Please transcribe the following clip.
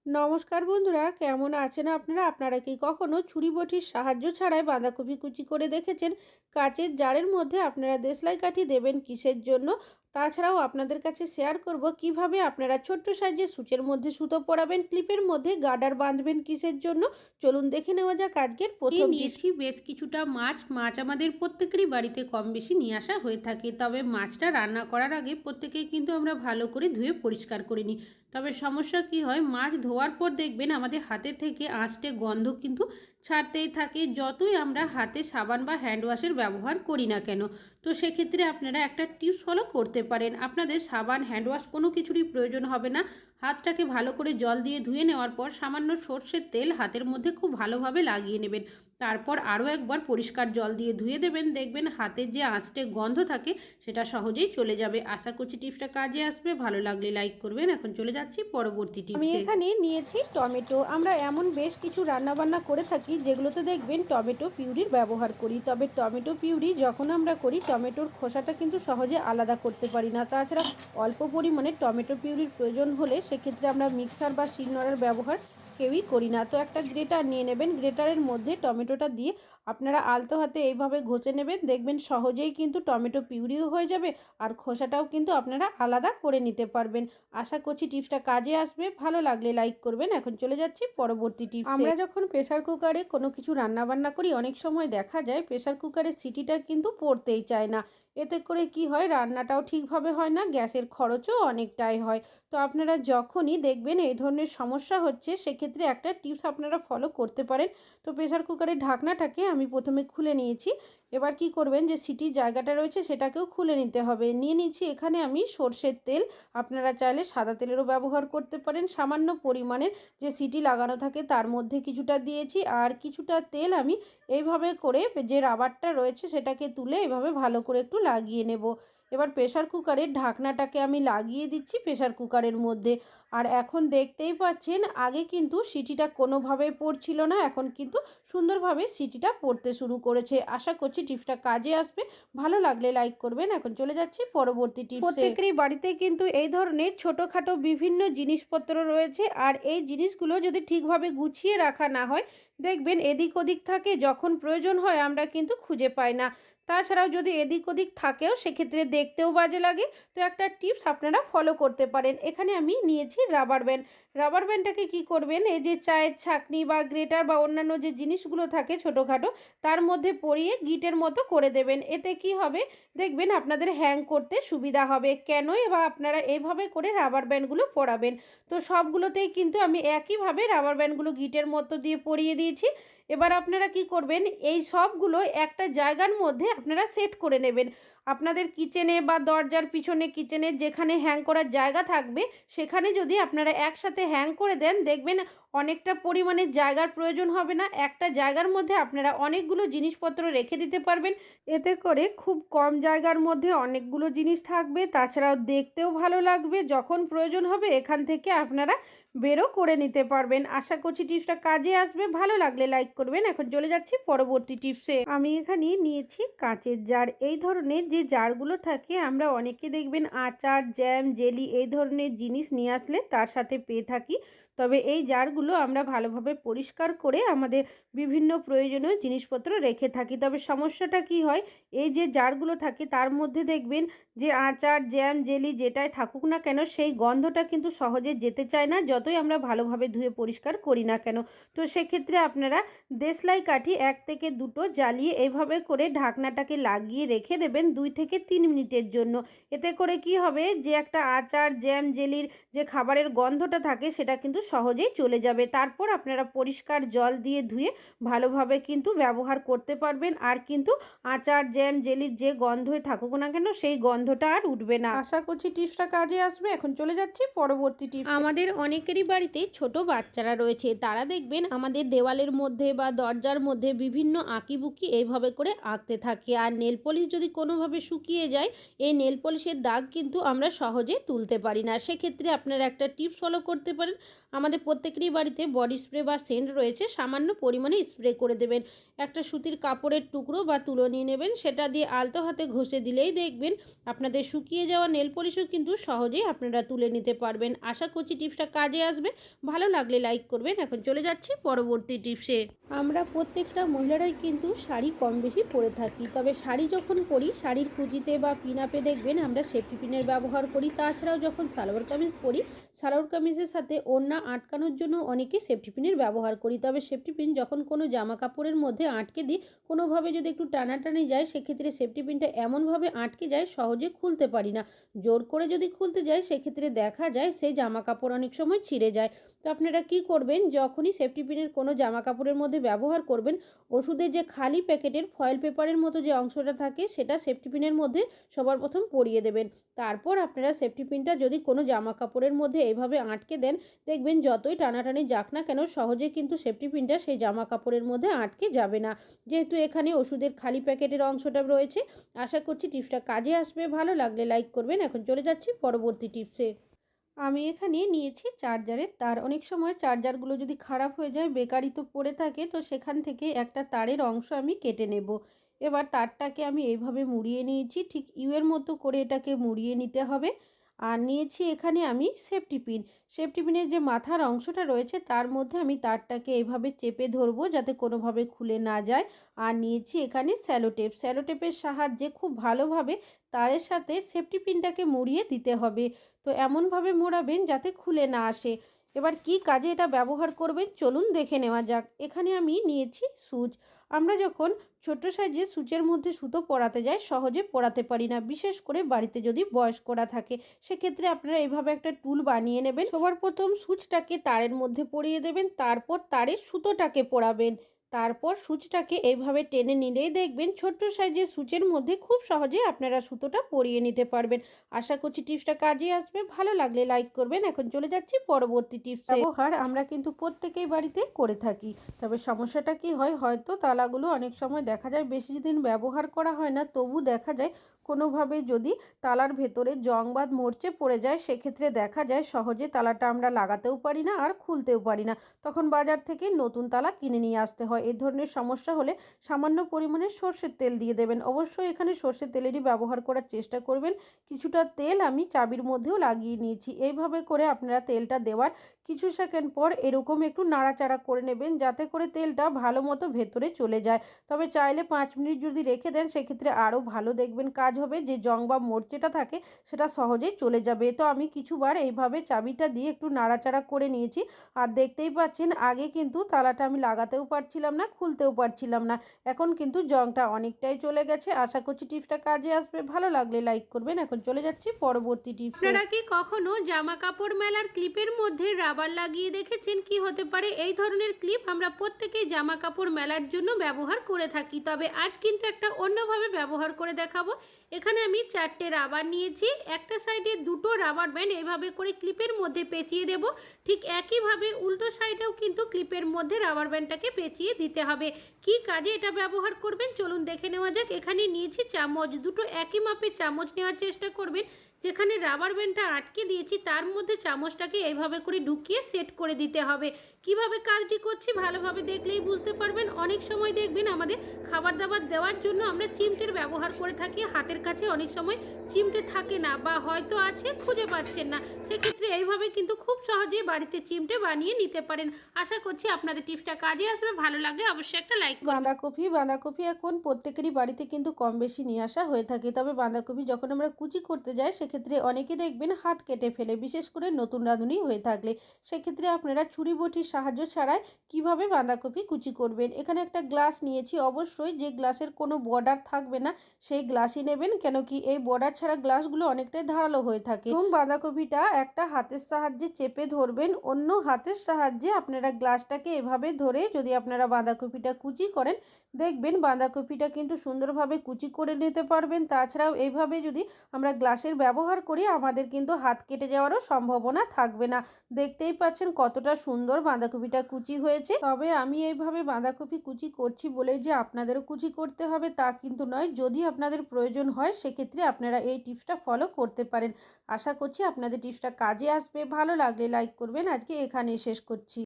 নমস্কার বন্ধুরা, কেমন আছেন আপনারা? আপনারা কি কখনো ছুরি বটির সাহায্য ছাড়াই বাঁধাকপি কুচি করে দেখেছেন? কাচের জারের মধ্যে আপনারা দেশলাই কাঠি দেবেন কিসের জন্য? তাছাড়াও আপনাদের কাছে শেয়ার করব কিভাবে আপনারা ছোট্ট সাইজের সূচের মধ্যে সুতো পরাবেন, ক্লিপের মধ্যে গার্ডার বাঁধবেন কিসের জন্য। চলুন দেখে নেওয়া যাক আজকের প্রথম টিপস। নিয়েছি বেশ কিছুটা মাছ আমাদের প্রত্যেকেরই বাড়িতে কম বেশি নিয়ে আসা হয়ে থাকে। তবে মাছটা রান্না করার আগে প্রত্যেকেই কিন্তু আমরা ভালো করে ধুয়ে পরিষ্কার করে নিই। তবে সমস্যা কি হয়, মাছ ধোয়ার পর দেখবেন আমাদের হাতের থেকে আঁচটে গন্ধ কিন্তু ছাড়তেই থাকে, যতই আমরা হাতে সাবান বা হ্যান্ড ওয়াশের ব্যবহার করি না কেন। তো সেক্ষেত্রে আপনারা একটা টিপস ফলো করতে পারেন। আপনাদের সাবান হ্যান্ড ওয়াশ কোনো কিছুরই প্রয়োজন হবে না। হাতটাকে ভালো করে জল দিয়ে ধুয়ে নেওয়ার পর সামান্য সর্ষের তেল হাতের মধ্যে খুব ভালোভাবে লাগিয়ে নেবেন। তারপর আরও একবার পরিষ্কার জল দিয়ে ধুয়ে দেবেন। দেখবেন হাতের যে আঁচটে গন্ধ থাকে সেটা সহজেই চলে যাবে। আশা করছি টিপসটা কাজে আসবে। ভালো লাগলে লাইক করবেন। এখন চলে যাচ্ছি পরবর্তী আমি টিপসে। এখানে নিয়েছি টমেটো। আমরা এমন বেশ কিছু রান্নাবান্না করে থাকি যেগুলোতে দেখবেন টমেটো পিউরির ব্যবহার করি। তবে টমেটো পিউরি যখন আমরা করি, টমেটোর খোসাটা কিন্তু সহজে আলাদা করতে পারি না। তাছাড়া অল্প পরিমাণে টমেটো পিউরির প্রয়োজন হলে সেক্ষেত্রে আমরা মিক্সার বা শিলনোড়ার ব্যবহার কেউই করি না। তো একটা গ্রেটার নিয়ে নেবেন, গ্রেটারের মধ্যে টমেটোটা দিয়ে আপনারা আলতো হাতে এইভাবে ঘষে নেবেন। দেখবেন সহজেই কিন্তু টমেটো পিউরিও হয়ে যাবে, আর খোসাটাও কিন্তু আপনারা আলাদা করে নিতে পারবেন। আশা করছি টিপসটা কাজে আসবে। ভালো লাগলে লাইক করবেন। এখন চলে যাচ্ছি পরবর্তী টিপসে। আমরা যখন প্রেসার কুকারে কোনো কিছু রান্নাবান্না করি, অনেক সময় দেখা যায় প্রেসার কুকারের সিটিটা কিন্তু পড়তেই চায় না। এতে করে কি হয়, রান্নাটাও ঠিকভাবে হয় না, গ্যাসের খরচও অনেকটাই হয়। তো আপনারা যখনই দেখবেন এই ধরনের সমস্যা হচ্ছে, সেক্ষেত্রে একটা টিপস আপনারা ফলো করতে পারেন। তো প্রেসার কুকারের ঢাকনাটাকে আমি প্রথমে খুলে নিয়েছি। এবার কি করবেন, যে সিটির জায়গাটা রয়েছে সেটাকেও খুলে নিতে হবে। নিয়ে নিচ্ছি এখানে আমি সর্ষের তেল। আপনারা চাইলে সাদা তেলেরও ব্যবহার করতে পারেন। সামান্য পরিমাণের যে সিটি লাগানো থাকে তার মধ্যে কিছুটা দিয়েছি, আর কিছুটা তেল আমি এইভাবে করে যে রাবারটা রয়েছে সেটাকে তুলে এভাবে ভালো করে একটু লাগিয়ে নেব। এবার প্রেসার কুকারের ঢাকনাটাকে আমি লাগিয়ে দিচ্ছি প্রেসার কুকারের মধ্যে। আর এখন দেখতেই পাচ্ছেন, আগে কিন্তু সিটিটা কোনোভাবেই পড়ছিল না, এখন কিন্তু সুন্দরভাবে সিটিটা পড়তে শুরু করেছে। আশা করছি টিপসটা কাজে আসবে। ভালো লাগলে লাইক করবেন। এখন চলে যাচ্ছি পরবর্তী টিপসে। প্রত্যেকেরই বাড়িতে কিন্তু এই ধরনের ছোটোখাটো বিভিন্ন জিনিসপত্র রয়েছে, আর এই জিনিসগুলো যদি ঠিকভাবে গুছিয়ে রাখা না হয়, দেখবেন এদিক ওদিক থাকে, যখন প্রয়োজন হয় আমরা কিন্তু খুঁজে পাই না। তাছাড়াও যদি এদিক ওদিক থাকেও সেক্ষেত্রে দেখতেও বাজে লাগে। তো একটা টিপস আপনারা ফলো করতে পারেন। এখানে আমি নিয়েছি রাবার ব্যান্ড। রাবার ব্যান্ডটাকে কী করবেন, এই যে চায়ের ছাঁকনি বা গ্রেটার বা অন্যান্য যে জিনিসগুলো থাকে ছোটোখাটো, তার মধ্যে পরিয়ে গিটের মতো করে দেবেন। এতে কি হবে, দেখবেন আপনাদের হ্যাং করতে সুবিধা হবে। কেনই বা আপনারা এইভাবে করে রাবার ব্যান্ডগুলো পরাবেন? তো সবগুলোতেই কিন্তু আমি একইভাবে রাবার ব্যান্ডগুলো গিটের মতো দিয়ে পরিয়ে দিয়েছি। এবার আপনারা কি করবেন, এই সবগুলো একটা জায়গার মধ্যে আপনারা সেট করে নেবেন। আপনাদের কিচেনে বা দরজার পিছনে, কিচেনের যেখানে হ্যাং করার জায়গা থাকবে, সেখানে যদি আপনারা একসাথে হ্যাং করে দেন, দেখবেন অনেকটা পরিমাণে জায়গার প্রয়োজন হবে না। একটা জায়গার মধ্যে আপনারা অনেকগুলো জিনিসপত্র রেখে দিতে পারবেন। এতে করে খুব কম জায়গার মধ্যে অনেকগুলো জিনিস থাকবে, তাছাড়াও দেখতেও ভালো লাগবে। যখন প্রয়োজন হবে এখান থেকে আপনারা বেরও করে নিতে পারবেন। আশা করছি টিপসটা কাজে আসবে। ভালো লাগলে লাইক করবেন। এখন চলে যাচ্ছি পরবর্তী টিপসে। আমি এখানে নিয়েছি কাঁচের জার। এই ধরনের যে জারগুলো থাকে, আমরা অনেকে দেখবেন আচার, জ্যাম, জেলি এই ধরনের জিনিস নিয়ে আসলে তার সাথে পেয়ে থাকি। তবে এই জারগুলো আমরা ভালোভাবে পরিষ্কার করে আমাদের বিভিন্ন প্রয়োজনীয় জিনিসপত্র রেখে থাকি। তবে সমস্যাটা কি হয়, এই যে জারগুলো থাকে তার মধ্যে দেখবেন যে আচার, জ্যাম, জেলি যেটাই থাকুক না কেন, সেই গন্ধটা কিন্তু সহজে যেতে চায় না, যতই আমরা ভালোভাবে ধুয়ে পরিষ্কার করি না কেন। তো সেক্ষেত্রে আপনারা দেশলাই কাঠি 1 থেকে 2টো জ্বালিয়ে এইভাবে করে ঢাকনাটাকে লাগিয়ে রেখে দেবেন 2 থেকে 3 মিনিটের জন্য। এতে করে কি হবে, যে একটা আচার, জ্যাম, জেলির যে খাবারের গন্ধটা থাকে সেটা কিন্তু সহজেই চলে যাবে। তারপর আপনারা পরিষ্কার জল দিয়ে ধুয়ে ভালোভাবে কিন্তু ব্যবহার করতে পারবেন। আর কিন্তু আচার, জ্যাম, জেলির যে গন্ধই থাকুক না কেন, সেই গন্ধটা আর উঠবে না। আশা করছি টিপসটা কাজে আসবে। এখন চলে যাচ্ছি পরবর্তী টিপস। আমাদের অনেকেরই বাড়িতে ছোট বাচ্চারা রয়েছে। তারা দেখবেন আমাদের দেওয়ালের মধ্যে বা দরজার মধ্যে বিভিন্ন আঁকিবুকি এইভাবে করে আঁকতে থাকে। আর নেল পলিশ যদি কোনোভাবে ভালোভাবে শুকিয়ে যায় এই নেল পলিশের দাগ কিন্তু আমরা সহজে তুলতে পারি না। সেক্ষেত্রে আপনারা একটা টিপস ফলো করতে পারেন। আমাদের প্রত্যেকেরই বাড়িতে বডি স্প্রে বা সেন্ট রয়েছে, সামান্য পরিমাণে স্প্রে করে দেবেন। একটা সুতির কাপড়ের টুকরো বা তুলো নিয়ে নেবেন, সেটা দিয়ে আলতো হাতে ঘষে দিলেই দেখবেন আপনাদের শুকিয়ে যাওয়া নেল পলিশও কিন্তু সহজেই আপনারা তুলে নিতে পারবেন। আশা করছি টিপসটা কাজে আসবে। ভালো লাগলে লাইক করবেন। এখন চলে যাচ্ছি পরবর্তী টিপসে। আমরা প্রত্যেকটা মহিলারাই কিন্তু শাড়ি কম বেশি পরে থাকি, তবে শাড়ি যখন পরি শাড়ির কুচিতে বা পিন আপে দেখবেন আমরা সেফটি পিনের ব্যবহার করি। তাছাড়াও যখন সালোয়ার কামিজ পরি সালোয়ার কামিজের সাথে ওড়না আটকানোর জন্য অনেকে সেফটি পিনের ব্যবহার করি। তবে সেফটি পিন যখন কোনো জামা কাপড়ের মধ্যে আটকে দিই, কোনোভাবে যদি একটু টানাটানি যায়, সেক্ষেত্রে সেফটি পিনটা এমনভাবে আটকে যায় সহজে খুলতে পারি না। জোর করে যদি খুলতে যায় সেক্ষেত্রে দেখা যায় সেই জামা কাপড় অনেক সময় ছিঁড়ে যায়। তো আপনারা কি করবেন, যখনই সেফটি পিনের কোনো জামা কাপড়ের মধ্যে ব্যবহার করবেন, ওষুধের যে খালি প্যাকেটের ফয়েল পেপারের মতো যে অংশটা থাকে সেটা সেফটি পিনের মধ্যে সবার প্রথম পরিয়ে দেবেন। তারপর আপনারা সেফটি পিনটা যদি কোনো জামা কাপড়ের মধ্যে এইভাবে আটকে দেন, দেখবেন যতই টানাটানি যাক না কেন সহজে কিন্তু সেফটি পিনটা সেই জামা কাপড়ের মধ্যে আটকে যাবে না। যেহেতু এখানে ওষুধের খালি প্যাকেটের অংশটা রয়েছে। আশা করছি টিপসটা কাজে আসবে। ভালো লাগলে লাইক করবেন। এখন চলে যাচ্ছি পরবর্তী টিপসে। আমি এখানে নিয়েছি চার্জারের তার। অনেক সময় চার্জারগুলো যদি খারাপ হয়ে যায়, বেকারি তো পড়ে থাকে, তো সেখান থেকে একটা তারের অংশ আমি কেটে নেব। এবার তারটাকে আমি এইভাবে মুড়িয়ে নিয়েছি, ঠিক ইউয়ের মতো করে এটাকে মুড়িয়ে নিতে হবে। আর নিয়েছি এখানে আমি সেফটি পিন। সেফটি পিনের যে মাথার অংশটা রয়েছে তার মধ্যে আমি তারটাকে এইভাবে চেপে ধরবো যাতে কোনোভাবে খুলে না যায়। আর নিয়েছি এখানে স্যালোটেপ। স্যালোটেপের সাহায্যে খুব ভালোভাবে তারের সাথে সেফটি পিনটাকে মুড়িয়ে দিতে হবে। তো এমনভাবে মোড়াবেন যাতে খুলে না আসে। এবার কি কাজে এটা ব্যবহার করবেন চলুন দেখে নেওয়া যাক। এখানে আমি নিয়েছি সুচ। আমরা যখন ছোট সাইজের সুচের মধ্যে সুতো পরাতে যাই সহজে পরাতে পারি না, বিশেষ করে বাড়িতে যদি বয়স্করা থাকে। সেক্ষেত্রে আপনারা এইভাবে একটা টুল বানিয়ে নেবেন। সবার প্রথম সুচটাকে তারের মধ্যে পরিয়ে দেবেন, তারপর তারের সুতোটাকে পরাবেন। তারপর সুচটাকে এইভাবে টেনে নিলেই দেখবেন ছোট্ট সাইজের সুচের মধ্যে খুব সহজে আপনারা সুতোটা পরিয়ে নিতে পারবেন। আশা করছি টিপসটা কাজে আসবে। ভালো লাগলে লাইক করবেন। এখন চলে যাচ্ছি পরবর্তী টিপস। ব্যবহার আমরা কিন্তু প্রত্যেকেই বাড়িতে করে থাকি, তবে সমস্যাটা কি হয়, হয়তো তালাগুলো অনেক সময় দেখা যায় বেশি দিন ব্যবহার করা হয় না, তবু দেখা যায় কোনোভাবে যদি তালার ভেতরে জং বা মরচে পড়ে যায়, সেক্ষেত্রে দেখা যায় সহজে তালাটা আমরা লাগাতেও পারি না আর খুলতেও পারি না। তখন বাজার থেকে নতুন তালা কিনে নিয়ে আসতে হয়। এই ধরনের সমস্যা হলে সামান্য পরিমাণে সর্ষের তেল দিয়ে দেবেন। অবশ্যই এখানে সর্ষের তেলেরই ব্যবহার করার চেষ্টা করবেন। কিছুটা তেল আমি চাবির মধ্যেও লাগিয়ে নিয়েছি। এইভাবে করে আপনারা তেলটা দেওয়ার কিছু সেকেন্ড পর এরকম একটু নাড়াচাড়া করে নেবেন যাতে করে তেলটা ভালো মতো ভেতরে চলে যায়। তবে চাইলে 5 মিনিট যদি রেখে দেন সেক্ষেত্রে আরও ভালো দেখবেন কাজ হবে, যে জং বা মরচেটা থাকে সেটা সহজেই চলে যাবে। তো আমি কিছুবার এইভাবে চাবিটা দিয়ে একটু নাড়াচাড়া করে নিয়েছি। আর দেখতেই পাচ্ছেন আগে কিন্তু তালাটা আমি লাগাতেও পারছিলাম না, খুলতেও পারছিলাম না। এখন কিন্তু জংটা অনেকটাই চলে গেছে। আশা করছি টিপসটা কাজে আসবে। ভালো লাগলে লাইক করবেন। এখন চলে যাচ্ছি পরবর্তী টিপস। আপনারা কি কখনো জামা কাপড় মেলার ক্লিপের মধ্যে রাবার লাগিয়ে দেখেছেন? কি হতে পারে? এই ধরনের ক্লিপ আমরা প্রত্যেকেই জামা কাপড় মেলার জন্য ব্যবহার করে থাকি, তবে আজ কিন্তু একটা অন্যভাবে ব্যবহার করে দেখাবো। এখানে আমি 4টে রাবার নিয়েছি। একটা সাইডে 2টো রাবার ব্যান্ড এভাবে করে ক্লিপের মধ্যে পেঁচিয়ে দেব। ঠিক একইভাবে উল্টো সাইডেও কিন্তু ক্লিপের মধ্যে রাবার ব্যান্ডটাকে পেঁচিয়ে দিতে হবে। কি কাজে এটা ব্যবহার করবেন চলুন দেখে নেওয়া যাক। এখানে নিয়েছি চামচ, দুটো একই মাপের চামচ নেওয়ার চেষ্টা করবেন। যেখানে রাবার ব্যান্ডটা আটকে দিয়েছি তার মধ্যে চামচটাকে এইভাবে করে ঢুকিয়ে সেট করে দিতে হবে। কিভাবে কাজটি করছি ভালোভাবে দেখলেই বুঝতে পারবেন। অনেক সময় দেখবেন আমাদের খাবার দাবার দেওয়ার জন্য আমরা চিমটের ব্যবহার করে থাকি। হাতের কাছে অনেক সময় চিমটে থাকে না বা হয়তো আছে খুঁজে পাচ্ছেন না, সেক্ষেত্রে এইভাবে কিন্তু খুব সহজেই বাড়িতে চিমটে বানিয়ে নিতে পারেন। আশা করছি আপনাদের টিপসটা কাজে আসবে। ভালো লাগলে অবশ্যই একটা লাইক করবেন। বাঁধাকপি এখন প্রত্যেকেরই বাড়িতে কিন্তু কম বেশি নিয়ে আসা হয়ে থাকে। তবে বাঁধাকপি যখন আমরা কুচি করতে যাই সেক্ষেত্রে অনেকে দেখবেন হাত কেটে ফেলে, বিশেষ করে নতুন রাঁধুনি হয়ে থাকলে। সেক্ষেত্রে আপনারা ছুরি বটির সাহায্য ছাড়াই কিভাবে বাঁধাকপি কুচি করবেন। এখানে একটা গ্লাস নিয়েছি, অবশ্যই যে গ্লাসের কোনো বর্ডার থাকবে না সেই গ্লাসই নেবেন, কেন কি এই বর্ডার ছাড়া গ্লাসগুলো অনেকটাই ধারালো হয়ে থাকে। এবং বাঁধাকপিটা একটা হাতের সাহায্যে চেপে ধরবেন, অন্য হাতের সাহায্যে আপনারা গ্লাসটাকে এভাবে ধরে যদি আপনারা বাঁধাকপিটা কুচি করেন, দেখবেন বাঁধাকপিটা কিন্তু সুন্দরভাবে কুচি করে নিতে পারবেন। তাছাড়াও এইভাবে যদি আমরা গ্লাসের ব্যবহার ব্যবহার করি আমাদের কিন্তু হাত কেটে যাওয়ারও সম্ভাবনা থাকবে না। দেখতেই পাচ্ছেন কতটা সুন্দর বাঁধাকপিটা কুচি হয়েছে। তবে আমি এইভাবে বাঁধাকপি কুচি করছি বলেই যে আপনাদেরও কুচি করতে হবে তা কিন্তু নয়। যদি আপনাদের প্রয়োজন হয় সেক্ষেত্রে আপনারা এই টিপসটা ফলো করতে পারেন। আশা করছি আপনাদের টিপসটা কাজে আসবে। ভালো লাগলে লাইক করবেন। আজকে এখানেই শেষ করছি।